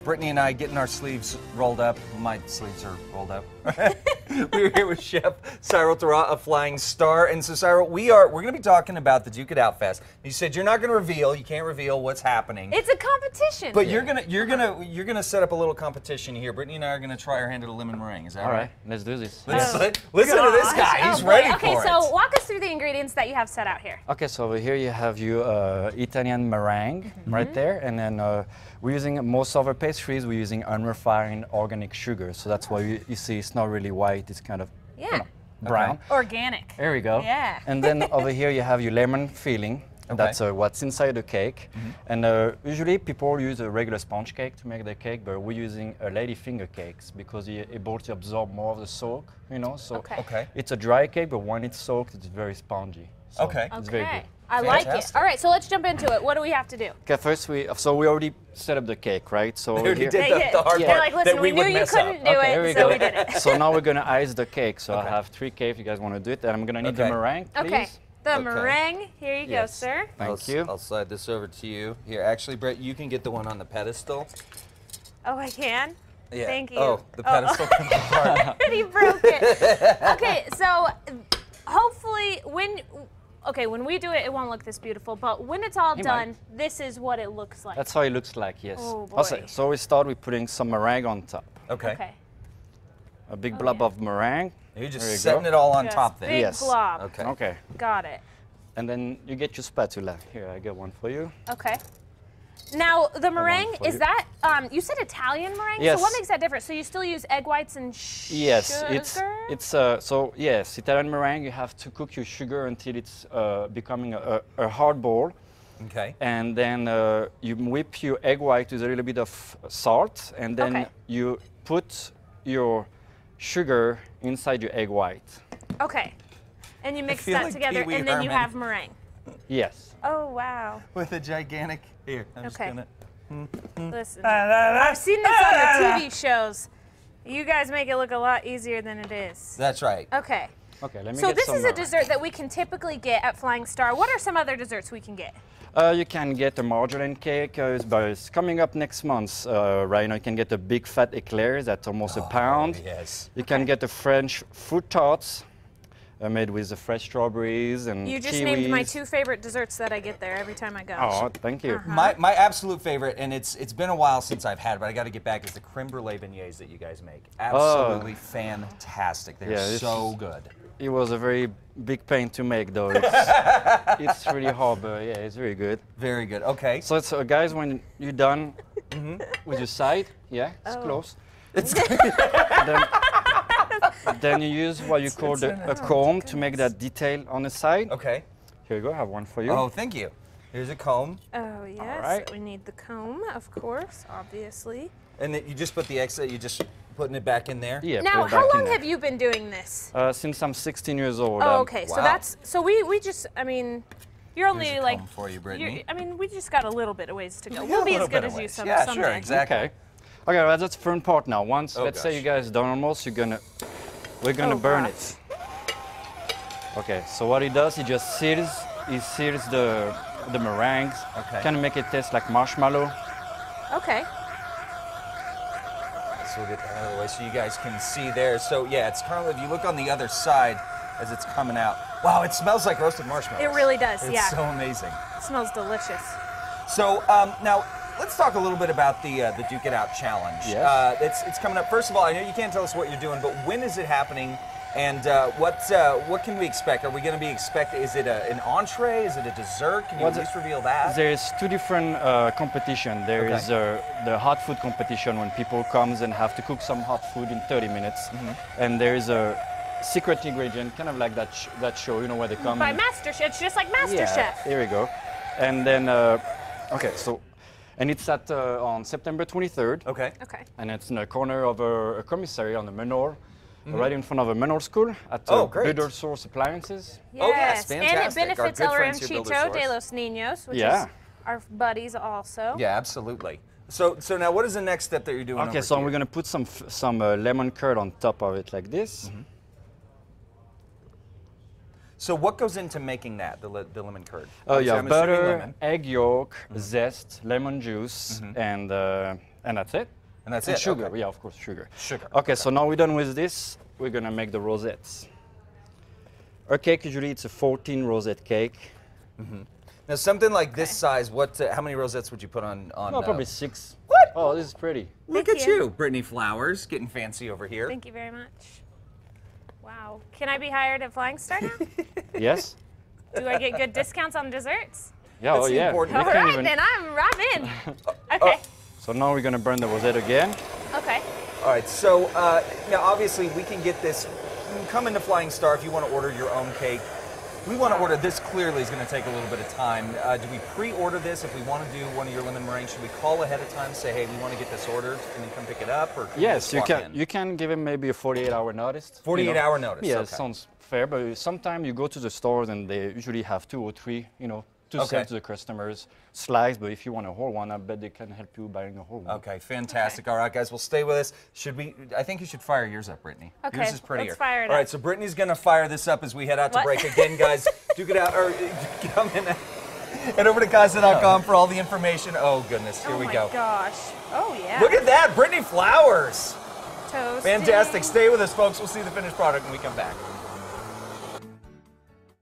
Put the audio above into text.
Brittany and I getting our sleeves rolled up. My sleeves are rolled up. We're here with Chef Cyril Taraw of Flying Star. And so Cyril, we're going to be talking about the Duke It Out Fest. You said you're not going to reveal, you can't reveal what's happening. It's a competition. But you're gonna set up a little competition here. Brittany and I are gonna try our hand at a lemon meringue. Is that right? All right, let's do this. Listen to this guy. He's ready for it. Okay, so walk us through the ingredients that you have set out here. Okay, so over here you have your Italian meringue right there, and then we're using most of our pastries. We're using unrefined organic sugar, so that's why you see it's not really white. It's kind of brown. Okay. Organic. There we go. Yeah. And then over here you have your lemon filling. Okay. That's what's inside the cake. And usually people use a regular sponge cake to make the cake, but we're using a ladyfinger cakes because you're able to absorb more of the soak, you know. So it's a dry cake, but when it's soaked, it's very spongy. So it's very good. I like it. All right, so let's jump into it. What do we have to do? Okay, first we already set up the cake, right? So we already did the hard They're part like, listen, that we we knew would you mess couldn't up. do here we it, go. so we did it. So now we're gonna ice the cake. So I have 3 cake if you guys want to do it, and I'm gonna need the meringue, please. Okay. The meringue, here you go, sir. Thank you. I'll slide this over to you. Here, actually, Brett, you can get the one on the pedestal. Oh, I can? Yeah. Thank you. Oh, the pedestal comes apart. He broke it. Okay, so hopefully when we do it, it won't look this beautiful, but when it's all done, this is what it looks like. That's how it looks like, yes. Oh, boy. Also, so we start with putting some meringue on top. Okay. A big blob of meringue. You're just setting it all on top there. Big glob. Okay. Okay. Got it. And then you get your spatula. Here, I get one for you. Okay. Now, the meringue, is that, you said Italian meringue? Yes. So what makes that different? So you still use egg whites and sugar? Yes, so yes, Italian meringue, you have to cook your sugar until it's becoming a hard ball. Okay. And then you whip your egg white with a little bit of salt, and then you put your sugar inside your egg white. Okay. And you mix that like together, Pee-wee and then you Herman. have meringue. Yes. Oh, wow. With a gigantic, here, I'm just gonna. Listen, I've seen this on the TV shows. You guys make it look a lot easier than it is. That's right. Okay. Okay, let me So get this some is a dessert that we can typically get at Flying Star. What are some other desserts we can get? You can get a margarine cake, but it's coming up next month. Right now, you can get a big fat eclairs that's almost a pound. Yes. You can get a French fruit tarts made with the fresh strawberries and You just kiwis. named my 2 favorite desserts that I get there every time I go. Oh, thank you. My absolute favorite, and it's been a while since I've had it, but I got to get back, is the creme brulee beignets that you guys make. Absolutely fantastic. They're so good. It was a very big pain to make, though. It's really hard, but yeah, it's very good. Very good. Okay. So, guys, when you're done with your side, it's close. Then you use what you call a comb to make that detail on the side. Okay. Here you go, I have one for you. Oh, thank you. Here's a comb. Oh, yes. All right. We need the comb, of course, obviously. And then you just put the extra, you just putting it back in there? Yeah. Now, how long have you been doing this? Since I'm 16 years old. Oh, okay. So that's, so we just, I mean, you're only Here's a like, comb for you, Brittany. I mean, we just got a little bit of ways to go. We got We'll a be as little good bit as of you ways. someday. Yeah, sure, exactly. Okay. Okay, well, that's the fun part now. Once, let's say gosh. you guys done almost, we're gonna burn it. Okay, so what he does, he sears the meringues. Okay. Kind of make it taste like marshmallow. Okay. So we'll get that out of the way so you guys can see there. So yeah, it's currently, if you look on the other side as it's coming out, wow, it smells like roasted marshmallows. It really does, It's so amazing. It smells delicious. So now, let's talk a little bit about the Duke It Out Challenge. Yes. It's coming up. First of all, I know you can't tell us what you're doing, but when is it happening? And what can we expect? Are we going to be is it an entree? Is it a dessert? Can you at least reveal that? There's 2 different competitions. There is the hot food competition when people comes and have to cook some hot food in 30 minutes. And there is a secret ingredient, kind of like that show, you know, where they come. By MasterChef, it's just like MasterChef. Yeah, here we go. And then, okay, so, and it's on September 23rd. Okay. Okay. And it's in the corner of a commissary on the Menor, right in front of a Menor school at Builder Source Appliances. Yes. Oh, yes, And it fantastic. Our benefits good El friends here, Ranchito Builder de Source. los Niños, which is our buddies also. Yeah, absolutely. So now what is the next step that you're doing? Okay, so we're gonna put some lemon curd on top of it like this. So what goes into making that, the lemon curd? Oh, Obviously, yeah, I'm assuming butter, lemon. egg yolk, zest, lemon juice, and And that's it. And that's and it. Sugar, okay. yeah, of course, sugar. Sugar. Okay, so now we're done with this. We're gonna make the rosettes. Our cake usually it's a 14 rosette cake. Now something like this size, what? How many rosettes would you put on? Oh, probably 6. What? Oh, this is pretty. Look Thank at you, Brittany Flowers, getting fancy over here. Thank you very much. Wow. Can I be hired at Flying Star now? Yes. Do I get good discounts on desserts? Yeah. That's oh the yeah. important- You All can right, even- then I'm in. Okay. So now we're gonna burn the rosette again. Okay. All right, so now obviously we can get this. You can come into Flying Star if you want to order your own cake. We want to order this. Clearly, is going to take a little bit of time. Do we pre-order this if we want to do one of your lemon meringues? Should we call ahead of time, say, hey, we want to get this ordered, and then come pick it up, or can we Yes, just you walk can. in? You can give him maybe a 48-hour notice. 48-hour notice. Yeah, okay. sounds fair. But sometimes you go to the stores and they usually have 2 or 3, to Okay. sell to the customers. Slice, but if you want a whole one, I bet they can help you buying a whole one. Okay, fantastic. All right, guys, well, stay with us. Should we? I think you should fire yours up, Brittany. Okay, Yours is prettier. let's fire it All right, up. so Brittany's going to fire this up as we head out to What? break again, guys. Duke it out, or come in. Head over to Casa.com for all the information. Oh goodness, here we go. Oh my gosh. Oh yeah. Look at that, Brittany Flowers. Toasty. Fantastic. Stay with us, folks. We'll see the finished product when we come back.